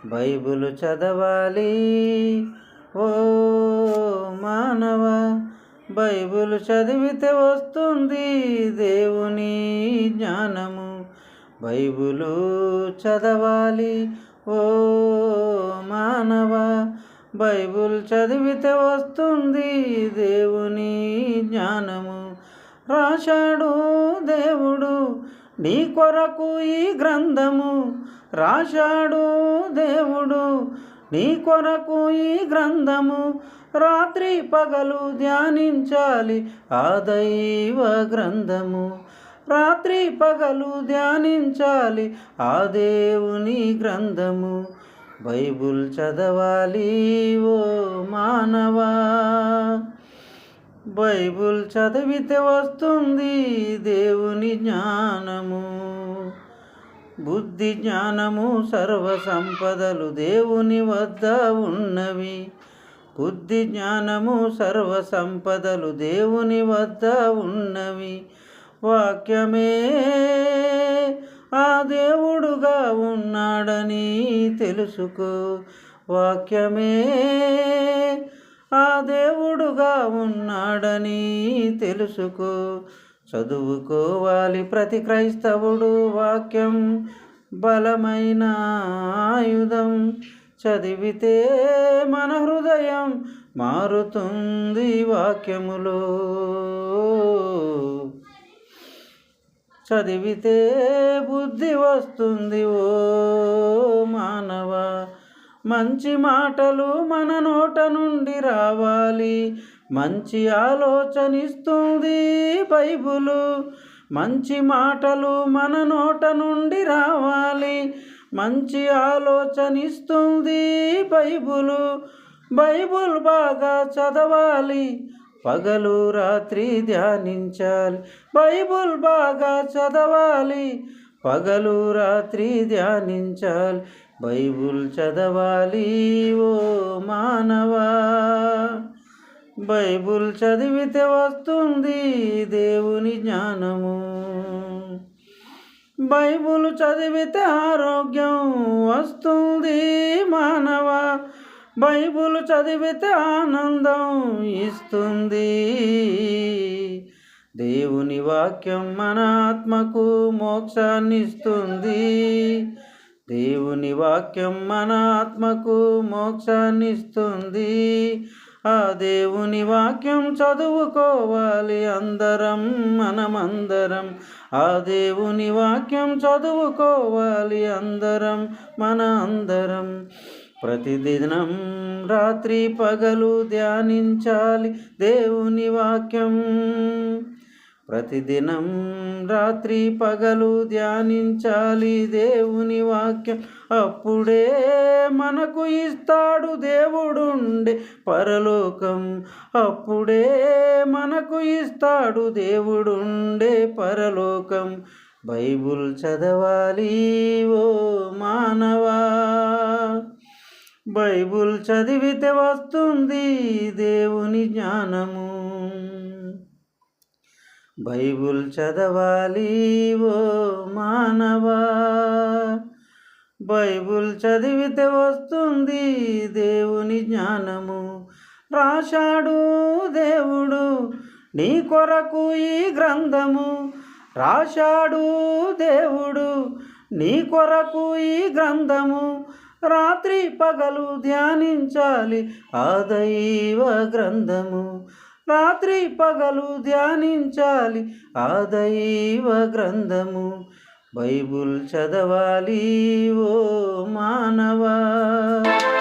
Bible చదవాలి ఓ మానవ. Bible చదివితే వస్తుంది దేవుని జ్ఞానము. బైబిలు చదవాలి ఓ మానవ. బైబిల్ చదివితే వస్తుంది దేవుని జ్ఞానము. రాశాడు దేవుడు నీ కొరకు ఈ గ్రంథము. రాశాడు దేవుడు నీ కొరకు ఈ గ్రంథము. రాత్రి పగలు ధ్యానించాలి ఆ దైవ గ్రంథము. రాత్రి పగలు ధ్యానించాలి ఆ దేవుని గ్రంథము. బైబిల్ చదవాలి ఓ మానవా. బైబిల్ చదివితే వస్తుంది దేవుని జ్ఞానము. బుద్ధి జ్ఞానము సర్వ సంపదలు దేవుని వద్ద ఉన్నవి. బుద్ధి జ్ఞానము సర్వ సంపదలు దేవుని వద్ద ఉన్నవి. వాక్యమే ఆ దేవుడుగా ఉన్నాడని తెలుసుకో. వాక్యమే ఆ దేవుడుగా ఉన్నాడని తెలుసుకో. చదువుకోవాలి ప్రతి క్రైస్తవుడు వాక్యం బలమైన ఆయుధం. చదివితే మన హృదయం మారుతుంది వాక్యములో. చదివితే బుద్ధి వస్తుంది ఓ మానవ. మంచి మాటలు మన నోట నుండి రావాలి. మంచి ఆలోచనిస్తుంది బైబిలు. మంచి మాటలు మన నోట నుండి రావాలి. మంచి ఆలోచనిస్తుంది బైబిలు. బైబిల్ బాగా చదవాలి. పగలు రాత్రి ధ్యానించాలి. బైబిల్ బాగా చదవాలి. పగలు రాత్రి ధ్యానించాలి. బైబిల్ చదవాలి ఓ మానవా. బైబిల్ చదివితే వస్తుంది దేవుని జ్ఞానము. బైబిల్ చదివితే ఆరోగ్యం వస్తుంది మానవ. బైబిల్ చదివితే ఆనందం ఇస్తుంది. దేవుని వాక్యం మన ఆత్మకు మోక్షాన్ని ఇస్తుంది. దేవుని వాక్యం మన ఆత్మకు మోక్షాన్ని ఇస్తుంది. ఆ దేవుని వాక్యం చదువుకోవాలి అందరం మనమందరం. ఆ దేవుని వాక్యం చదువుకోవాలి అందరం మన అందరం. ప్రతిదినం రాత్రి పగలు ధ్యానించాలి దేవుని వాక్యం. ప్రతిదినం రాత్రి పగలు ధ్యానించాలి దేవుని వాక్యం. అప్పుడే మనకు ఇస్తాడు దేవుడుండే పరలోకం. అప్పుడే మనకు ఇస్తాడు దేవుడుండే పరలోకం. బైబిల్ చదవాలి ఓ మానవా. బైబిల్ చదివితే వస్తుంది దేవుని జ్ఞానము. బైబిల్ చదవాలి ఓ మానవా. బైబిల్ చదివితే వస్తుంది దేవుని జ్ఞానము. రాశాడు దేవుడు నీ కొరకు ఈ గ్రంథము. రాశాడు దేవుడు నీ కొరకు ఈ గ్రంథము. రాత్రి పగలు ధ్యానించాలి ఆ దైవ గ్రంథము. రాత్రి పగలు ధ్యానించాలి ఆ దైవ గ్రంథము. బైబిల్ చదవాలి ఓ మానవా.